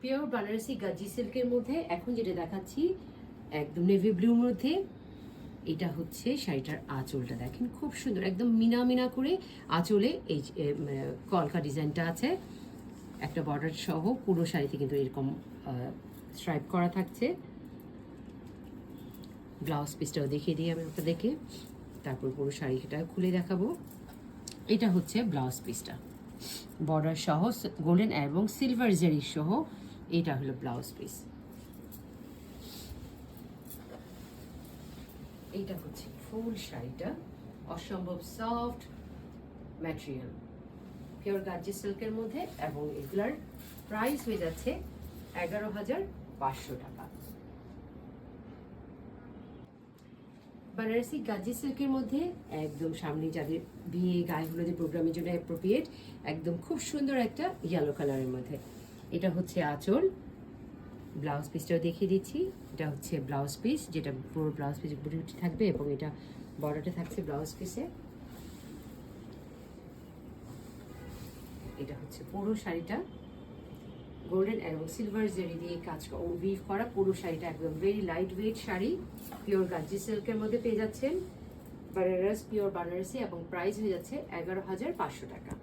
Pure Banarasi Gazi সিল্কের মধ্যে এখন যেটা দেখাচ্ছি একদম নেভি ব্লুর মধ্যে। এটা হচ্ছে শাড়িটার আঁচলটা দেখেন, খুব সুন্দর একদম মিনা মিনা করে আঁচলে এই কলকা ডিজাইনটা আছে। একটা বর্ডার সহ পুরো শাড়িতে কিন্তু এরকম স্ট্রাইপ করা থাকছে। ব্লাউজ পিসটাও দেখিয়ে দিই আমি আপনাদেরকে, তারপর পুরো শাড়িটা খুলে দেখাবো। এটা হচ্ছে ব্লাউজ পিসটা, বর্ডার সহ গোল্ডেন এবং সিলভার জেরি সহ। এটা হলো ব্লাউজ পিস। এইটা হচ্ছে ফুল শাড়িটা, অসম্ভব সফট ম্যাটেরিয়াল, পিওর গাজি সিল্কের মধ্যে, এবং এগুলার প্রাইস হয়ে যাচ্ছে 11,500 টাকা। বানারসি গাজি সিল্কের মধ্যে একদম সামনে যাদের বিয়ে গায়ে হলুদের প্রোগ্রামের জন্য অ্যাপ্রোপ্রিয়েট, একদম খুব সুন্দর একটা ইয়েলো কালারের মধ্যে। এটা হচ্ছে আঁচল, ব্লাউজ পিসটাও দেখিয়ে দিচ্ছি। এটা হচ্ছে ব্লাউজ পিস, যেটা পুরো ব্লাউজ পিস বুটি থাকবে এবং এটা বর্ডারটা থাকছে ব্লাউজ পিসে। এটা হচ্ছে পুরো শাড়িটা গোল্ডেন এবং সিলভার জেরি দিয়ে কাজ উইভ করা। পুরো শাড়িটা একদম very light weight sari, pure Gazi সিল্কের মধ্যে পেয়ে যাচ্ছেন বানারস পিওর বানারসি, এবং প্রাইস হয়ে যাচ্ছে 11,500 টাকা।